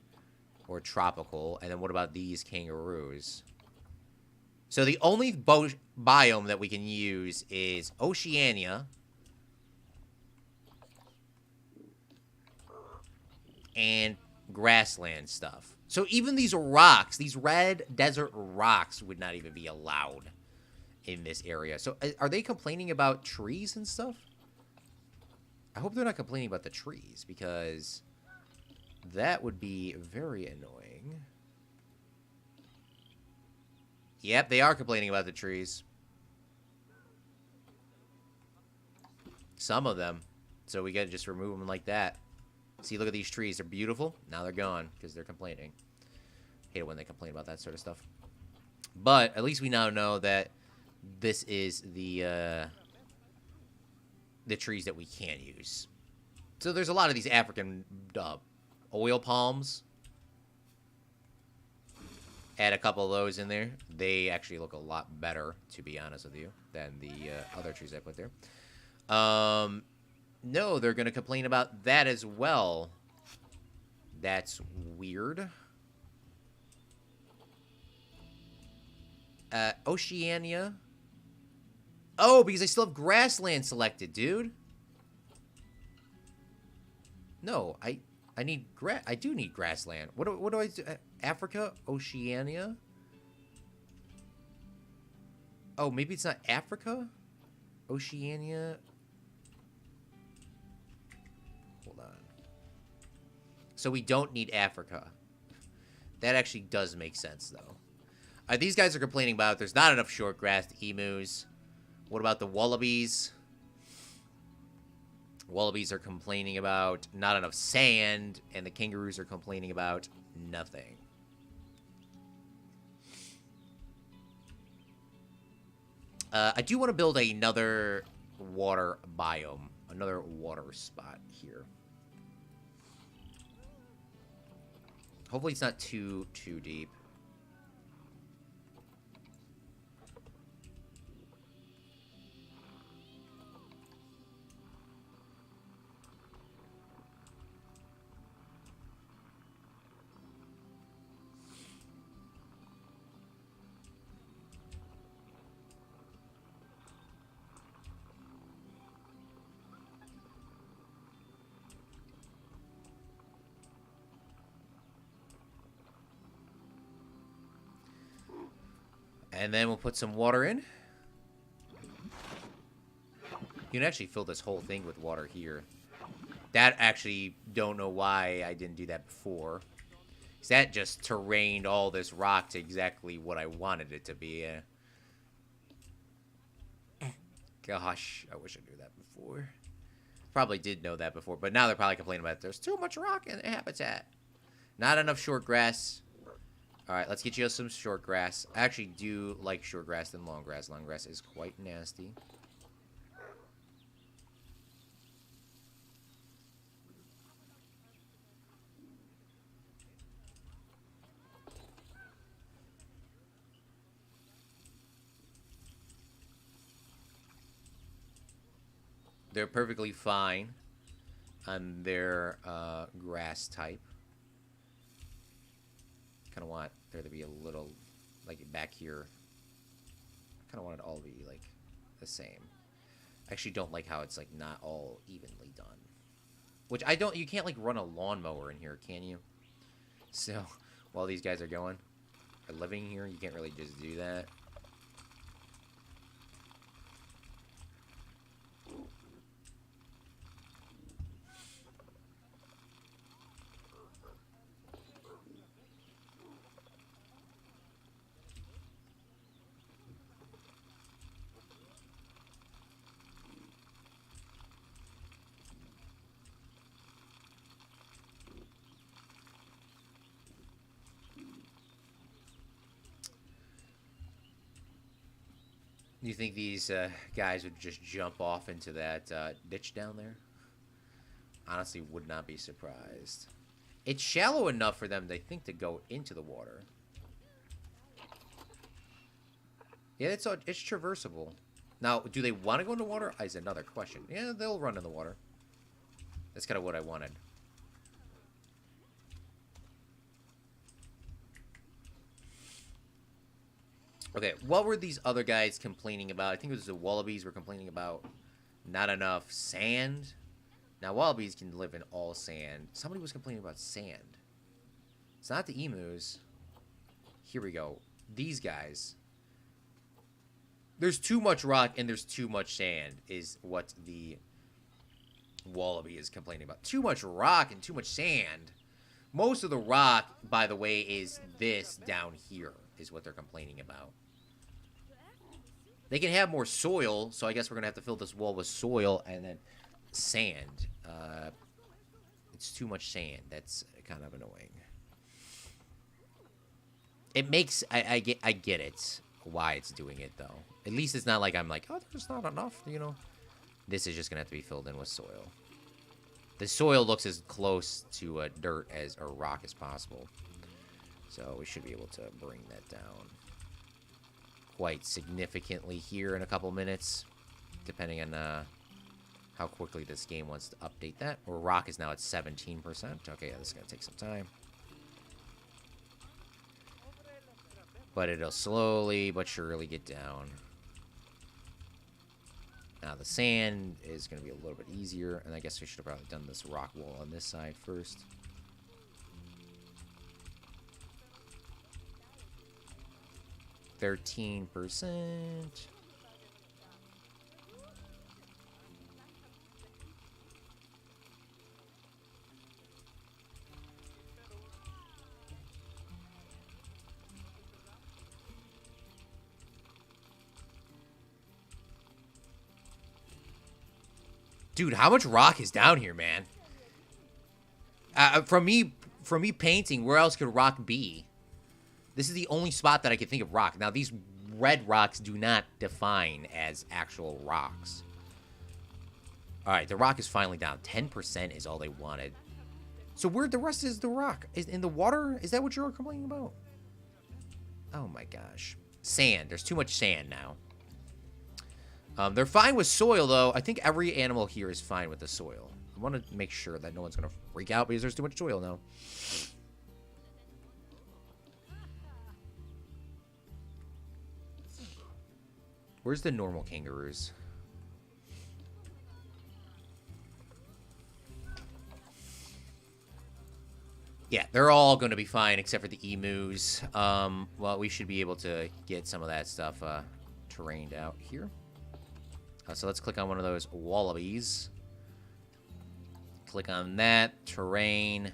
or tropical. And then what about these kangaroos? So the only biome that we can use is Oceania. And grassland stuff. So even these rocks, these red desert rocks would not even be allowed in this area. So are they complaining about trees and stuff? I hope they're not complaining about the trees, because that would be very annoying. Yep, they are complaining about the trees. Some of them. So we gotta just remove them like that. See, look at these trees. They're beautiful. Now they're gone because they're complaining. Hate it when they complain about that sort of stuff. But at least we now know that this is the trees that we can use. So there's a lot of these African oil palms. Add a couple of those in there. They actually look a lot better, to be honest with you, than the other trees I put there. No, they're going to complain about that as well. That's weird. Oceania. Oh, because I still have grassland selected, dude. No, I need I do need grassland. What do I do? Africa, Oceania. Oh, maybe it's not Africa? Oceania. Hold on. So we don't need Africa. That actually does make sense, though. These guys are complaining about there's not enough short-grassed emus. What about the wallabies? Wallabies are complaining about not enough sand, and the kangaroos are complaining about nothing. I do want to build another water biome. Another water spot here. Hopefully it's not too deep. And then we'll put some water in. You can actually fill this whole thing with water here. That actually, don't know why I didn't do that before. 'Cause that just terrained all this rock to exactly what I wanted it to be. Gosh, I wish I knew that before. Probably did know that before, but now they're probably complaining about it. There's too much rock in the habitat. Not enough short grass. Alright, let's get you some short grass. I actually do like short grass than long grass. Long grass is quite nasty. They're perfectly fine on their grass type. Kind of want there to be a little, like back here. I kind of want it all to be like the same. I actually don't like how it's like not all evenly done. Which I don't, you can't like run a lawnmower in here, can you? So while these guys are going, are living here, you can't really just do that. You think these guys would just jump off into that ditch down there? Honestly, would not be surprised. It's shallow enough for them, they think, to go into the water. Yeah, it's traversable. Now, do they want to go in the water? Is another question. Yeah, they'll run in the water. That's kind of what I wanted. Okay, what were these other guys complaining about? I think it was the Wallabies were complaining about not enough sand. Now, Wallabies can live in all sand. Somebody was complaining about sand. It's not the emus. Here we go. These guys. There's too much rock and there's too much sand is what the Wallaby is complaining about. Too much rock and too much sand. Most of the rock, by the way, is this down here, is what they're complaining about. They can have more soil, so I guess we're going to have to fill this wall with soil and then sand. It's too much sand. That's kind of annoying. It makes... I get it, why it's doing it, though. At least it's not like I'm like, oh, there's not enough, you know. This is just going to have to be filled in with soil. The soil looks as close to dirt as or rock as possible. So we should be able to bring that down quite significantly here in a couple minutes, depending on how quickly this game wants to update that. Or rock is now at 17%. Okay, yeah, this is going to take some time. But it'll slowly but surely get down. Now the sand is going to be a little bit easier, and I guess we should have probably done this rock wall on this side first. $13%. Dude, how much rock is down here, man? From me painting, where else could rock be? This is the only spot that I can think of rock. Now, these red rocks do not define as actual rocks. Alright, the rock is finally down. 10% is all they wanted. So where the rest is the rock? Is in the water? Is that what you're complaining about? Oh my gosh. Sand. There's too much sand now. They're fine with soil, though. I think every animal here is fine with the soil. I want to make sure that no one's going to freak out because there's too much soil now. Where's the normal kangaroos? Yeah, they're all going to be fine except for the emus. Well, we should be able to get some of that stuff terrained out here. So let's click on one of those wallabies. Click on that. Terrain.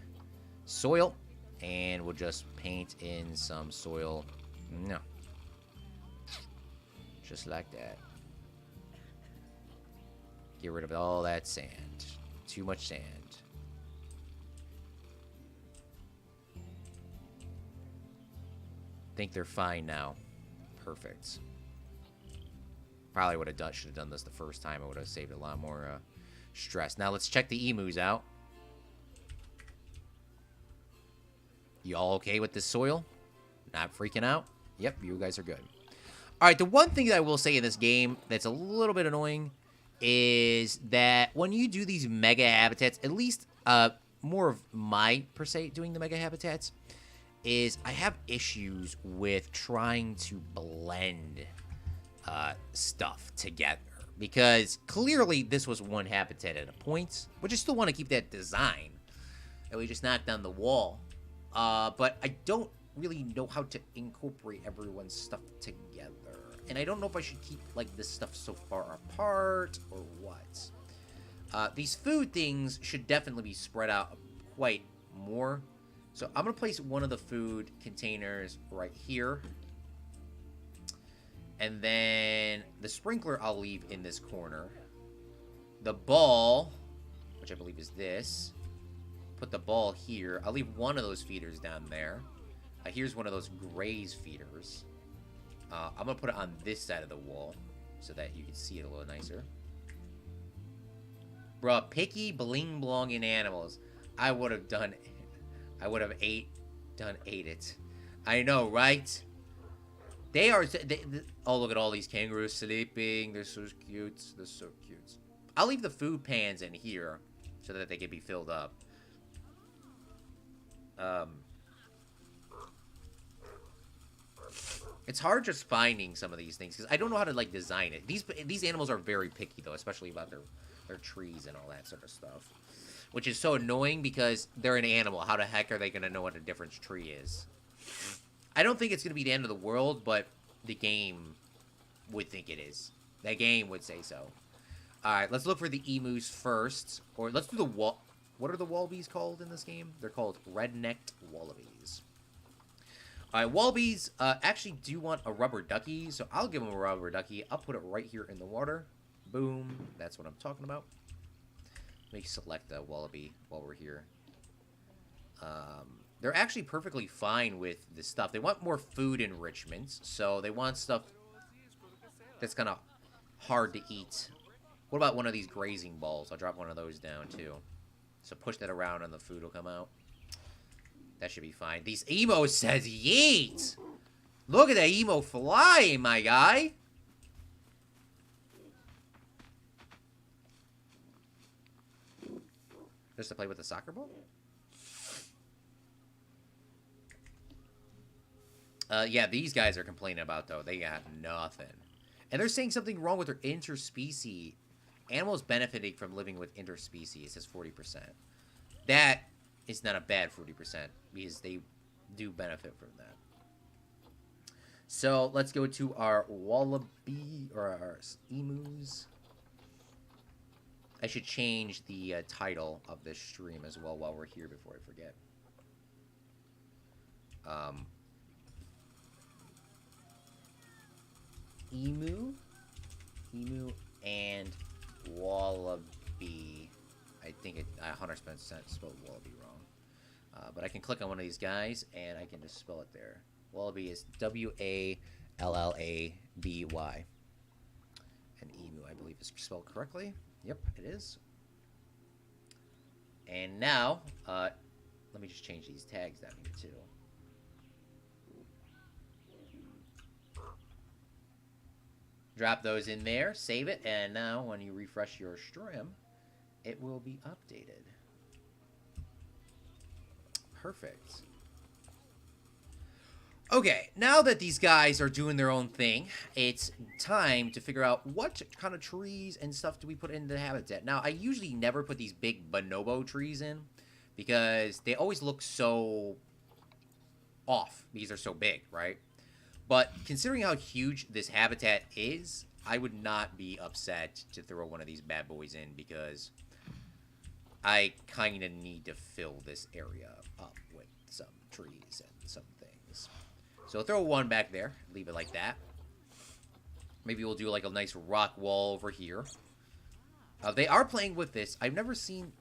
Soil. And we'll just paint in some soil. No. Just like that. Get rid of all that sand. Too much sand. Think they're fine now. Perfect. Probably would have should have done this the first time. It would have saved a lot more stress. Now let's check the emus out. You all okay with this soil? Not freaking out? Yep, you guys are good. Alright, the one thing that I will say in this game that's a little bit annoying is that when you do these mega habitats, at least more of my, per se, doing the mega habitats, is I have issues with trying to blend stuff together. Because clearly this was one habitat at a point, but I still want to keep that design. And we just knocked down the wall. But I don't really know how to incorporate everyone's stuff together. And I don't know if I should keep like this stuff so far apart or what. These food things should definitely be spread out quite more. So I'm going to place one of the food containers right here. And then the sprinkler I'll leave in this corner. The ball, which I believe is this. Put the ball here. I'll leave one of those feeders down there. Here's one of those graze feeders. I'm going to put it on this side of the wall so that you can see it a little nicer. Bruh, picky bling blonging animals. I would have done... I would have ate it. I know, right? They are... oh, look at all these kangaroos sleeping. They're so cute. They're so cute. I'll leave the food pans in here so that they can be filled up. It's hard just finding some of these things because I don't know how to, like, design it. These animals are very picky, though, especially about their trees and all that sort of stuff. Which is so annoying because they're an animal. How the heck are they going to know what a different tree is? I don't think it's going to be the end of the world, but the game would think it is. That game would say so. Alright, let's look for the emus first. Or let's do the what are the wallabies called in this game? They're called red-necked wallabies. Alright, wallabies actually do want a rubber ducky, so I'll give them a rubber ducky. I'll put it right here in the water. Boom. That's what I'm talking about. Let me select the wallaby while we're here. They're actually perfectly fine with this stuff. They want more food enrichments, so they want stuff that's kind of hard to eat. What about one of these grazing balls? I'll drop one of those down, too. So push that around and the food will come out. That should be fine. These emos says yeet! Look at that emo flying, my guy! Just to play with the soccer ball? Yeah, these guys are complaining about, though. They got nothing. And they're saying something wrong with their interspecies. Animals benefiting from living with interspecies, it says 40%. That is not a bad 40%, because they do benefit from that. So, let's go to our wallaby, or our emus. I should change the title of this stream as well while we're here before I forget. Emu and wallaby. I think it 100% spelled wallaby wrong. But I can click on one of these guys and I can just spell it there. Wallaby is W-A-L-L-A-B-Y. L-L-A-B-Y. And emu, I believe, is spelled correctly. Yep, it is. And now, let me just change these tags down here, too. Drop those in there, save it, and now when you refresh your stream, it will be updated. Perfect. Okay, now that these guys are doing their own thing, it's time to figure out what kind of trees and stuff do we put in the habitat. Now, I usually never put these big bonobo trees in because they always look so off because they're so big, right? But considering how huge this habitat is, I would not be upset to throw one of these bad boys in because I kind of need to fill this area up with some trees and some things. So throw one back there. Leave it like that. Maybe we'll do like a nice rock wall over here. They are playing with this. I've never seen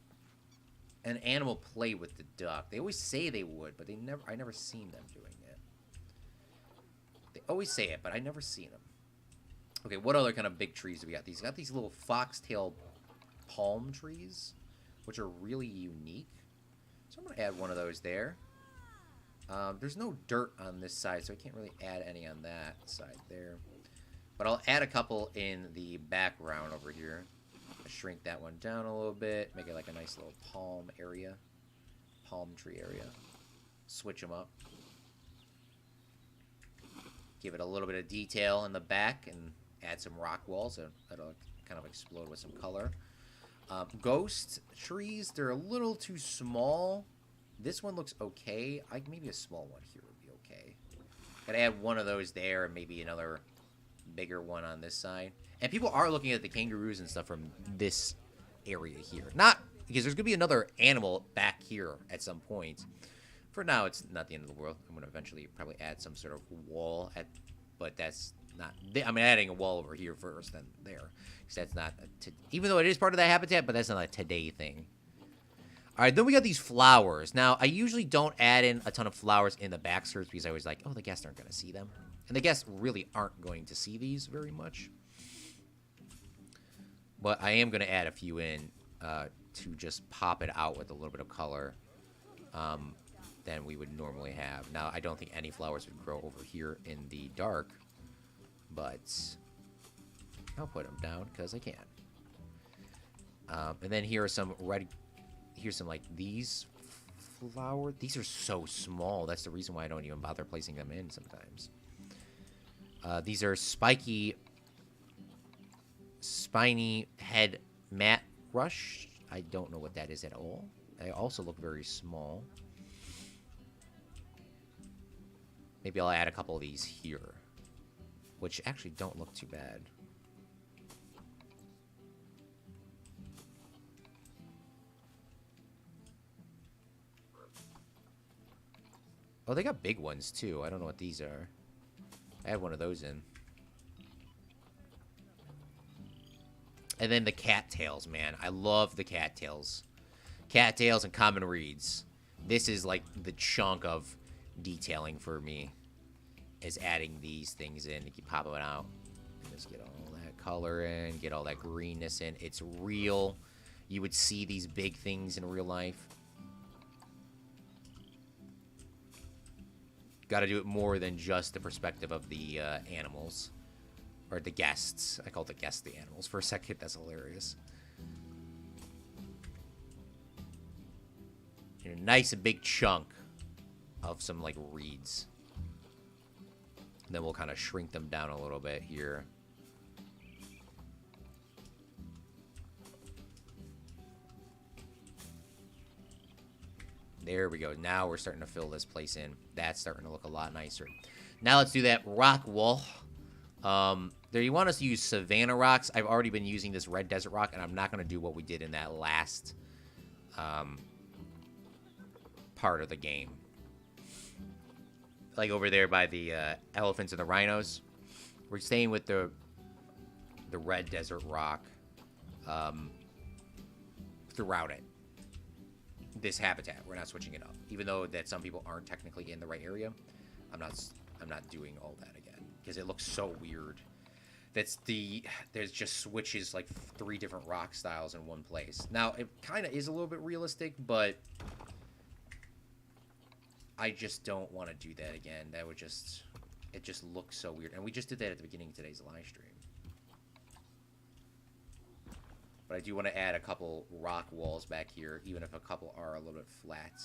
an animal play with the duck. They always say they would, but I never seen them doing it. They always say it, but I never seen them. Okay, what other kind of big trees do we got? These got these little foxtail palm trees, which are really unique. So I'm going to add one of those there. There's no dirt on this side, so I can't really add any on that side there. But I'll add a couple in the background over here. I'll shrink that one down a little bit. Make it like a nice little palm area. Palm tree area. Switch them up. Give it a little bit of detail in the back and add some rock walls. So that'll kind of explode with some color. Ghost trees, they're a little too small. This one looks okay. Maybe a small one here would be okay. Gotta add one of those there and maybe another bigger one on this side. And people are looking at the kangaroos and stuff from this area here. Not because there's gonna be another animal back here at some point. For now, it's not the end of the world. I'm gonna eventually probably add some sort of wall but that's not. I'm adding a wall over here first, then there, because that's not. Even though it is part of that habitat, but that's not a today thing. All right, then we got these flowers. Now, I usually don't add in a ton of flowers in the back skirts because I was like, oh, the guests aren't going to see them. And the guests really aren't going to see these very much. But I am going to add a few in to just pop it out with a little bit of color than we would normally have. Now, I don't think any flowers would grow over here in the dark, but I'll put them down because I can. And then here are some red... Here's some, like, these flowers. These are so small. That's the reason why I don't even bother placing them in sometimes. These are spiny head mat rush. I don't know what that is at all. They also look very small. Maybe I'll add a couple of these here, which actually don't look too bad. Oh, they got big ones, too. I don't know what these are. I have one of those in. And then the cattails, man. I love the cattails. Cattails and common reeds. This is, like, the chunk of detailing for me. Is adding these things in to keep popping out. And just get all that color in. Get all that greenness in. It's real. You would see these big things in real life. Got to do it more than just the perspective of the animals. Or the guests. I called the guests the animals for a second. That's hilarious. A nice and big chunk of some, like, reeds. And then we'll kind of shrink them down a little bit here. There we go. Now we're starting to fill this place in. That's starting to look a lot nicer. Now let's do that rock wall. There you want us to use savanna rocks. I've already been using this red desert rock, and I'm not going to do what we did in that last part of the game. Like over there by the elephants and the rhinos. We're staying with the red desert rock throughout it. This habitat. We're not switching it up. Even though that some people aren't technically in the right area, I'm not doing all that again. because it looks so weird. There's just switches like 3 different rock styles in one place. Now, it kind of is a little bit realistic, but I just don't want to do that again. It just looks so weird. And we just did that at the beginning of today's live stream. But I do want to add a couple rock walls back here, even if a couple are a little bit flat.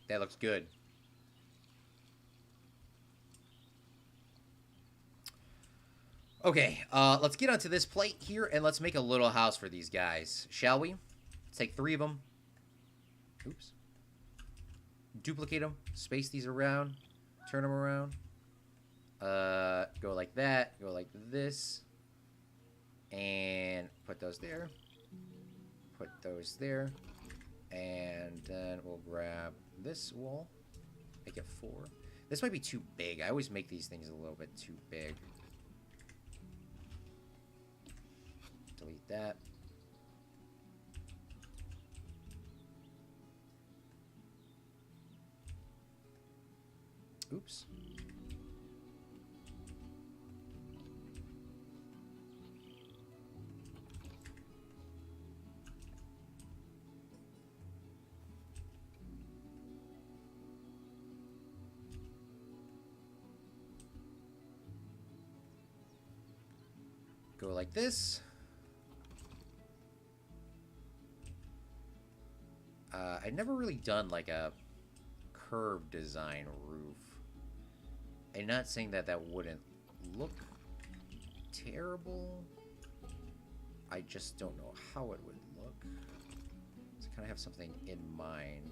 That looks good. Okay, let's get onto this plate here, and let's make a little house for these guys, shall we? Let's take 3 of them. Oops. Duplicate them, space these around, turn them around. Go like that, go like this, and put those there. Put those there, and then we'll grab this wall, make it 4. This might be too big. I always make these things a little bit too big. Delete that. Oops. Go like this. I'd never really done like a curved design roof. I'm not saying that that wouldn't look terrible. I just don't know how it would look. So I kind of have something in mind.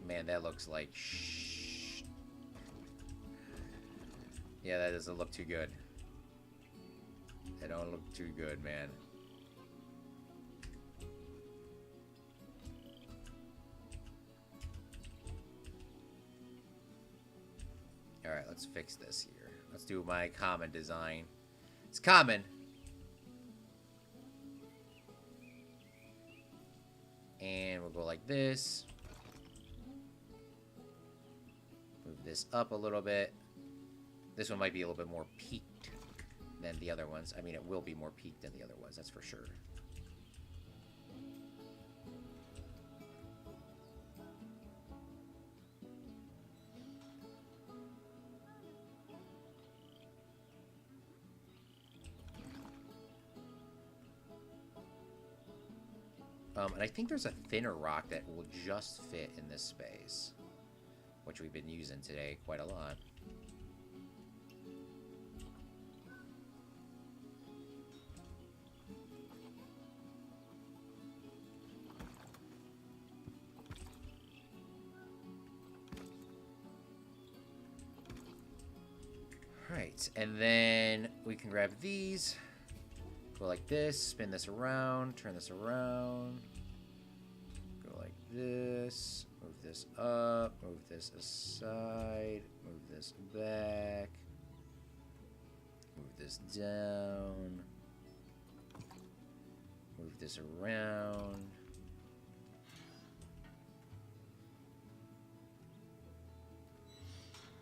Man, that looks like yeah, that doesn't look too good. That don't look too good, man. Alright, let's fix this here. Let's do my common design. It's common. And we'll go like this. Move this up a little bit. This one might be a little bit more peaked than the other ones. I mean, it will be more peaked than the other ones, that's for sure. And I think there's a thinner rock that will just fit in this space, which we've been using today quite a lot. Right, and then we can grab these, go like this, spin this around, turn this around, go like this, move this up, move this aside, move this back, move this down, move this around.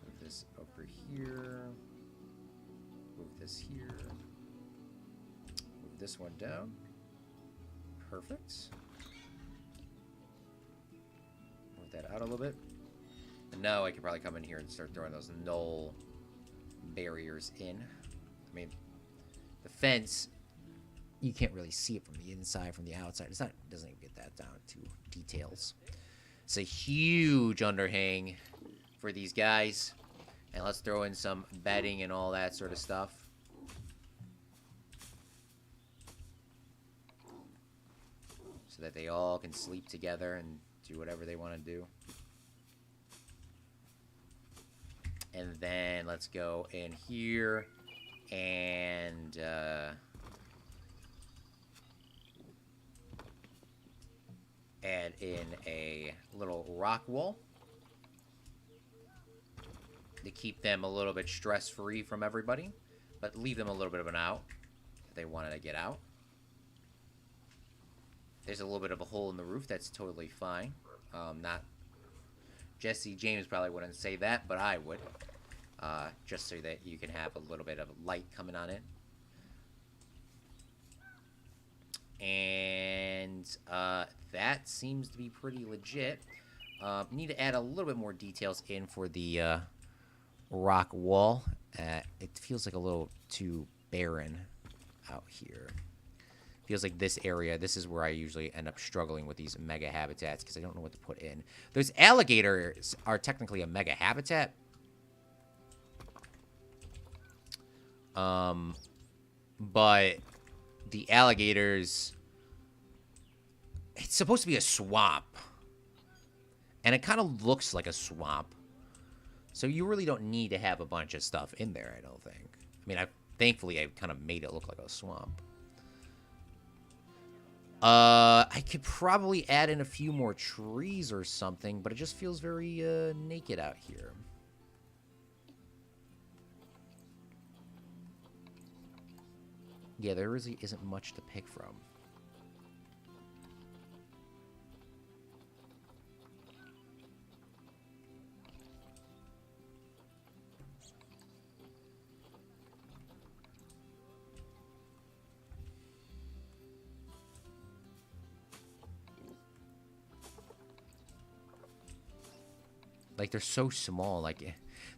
Move this over here. Move this here. Move this one down. Perfect. Move that out a little bit. And now I can probably come in here and start throwing those null barriers in. I mean, the fence, you can't really see it from the inside, from the outside. It's not, it doesn't even get that down to details. It's a huge underhang for these guys. And let's throw in some bedding and all that sort of stuff. So that they all can sleep together and do whatever they want to do. And then let's go in here and add in a little rock wall to keep them a little bit stress-free from everybody, but leave them a little bit of an out if they wanted to get out. There's a little bit of a hole in the roof. That's totally fine. Not Jesse James probably wouldn't say that, but I would. Just so that you can have a little bit of light coming on it. And that seems to be pretty legit. Need to add a little bit more details in for the rock wall. It feels like a little too barren out here. Feels like this area, this is where I usually end up struggling with these mega habitats because I don't know what to put in. Those alligators are technically a mega habitat. But the alligators, it's supposed to be a swamp. And it kind of looks like a swamp. So you really don't need to have a bunch of stuff in there, I don't think. I mean, thankfully, I kind of made it look like a swamp. I could probably add in a few more trees or something, but it just feels very naked out here. Yeah, there really isn't much to pick from. Like, they're so small. Like,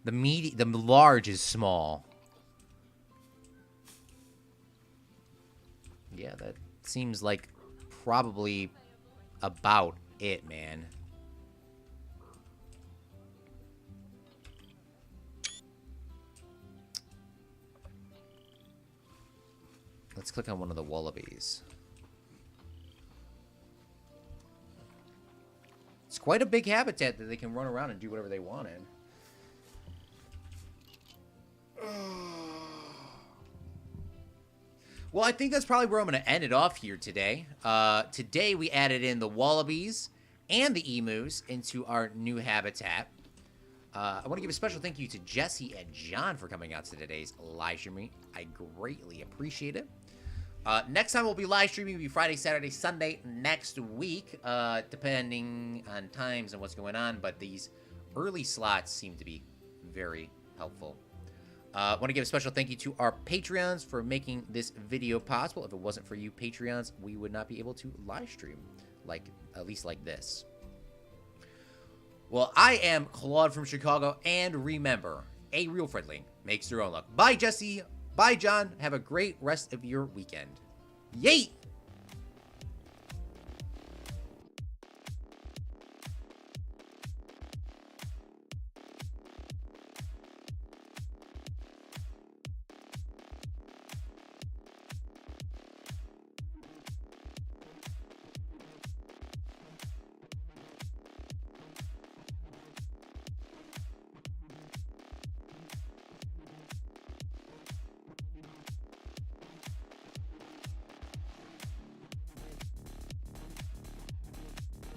the large is small. Yeah, that seems like probably about it, man. Let's click on one of the wallabies. It's quite a big habitat that they can run around and do whatever they want in. Well, I think that's probably where I'm going to end it off here today. Today we added in the wallabies and the emus into our new habitat. I want to give a special thank you to Jesse and John for coming out to today's live stream. I greatly appreciate it. Next time we'll be live streaming will be Friday, Saturday, Sunday next week, depending on times and what's going on. But these early slots seem to be very helpful. I want to give a special thank you to our Patreons for making this video possible. If it wasn't for you Patreons, we would not be able to live stream, at least like this. Well, I am Claude from Chicago, and remember, a real friendly makes their own luck. Bye, Jesse. Bye, John. Have a great rest of your weekend. Yay!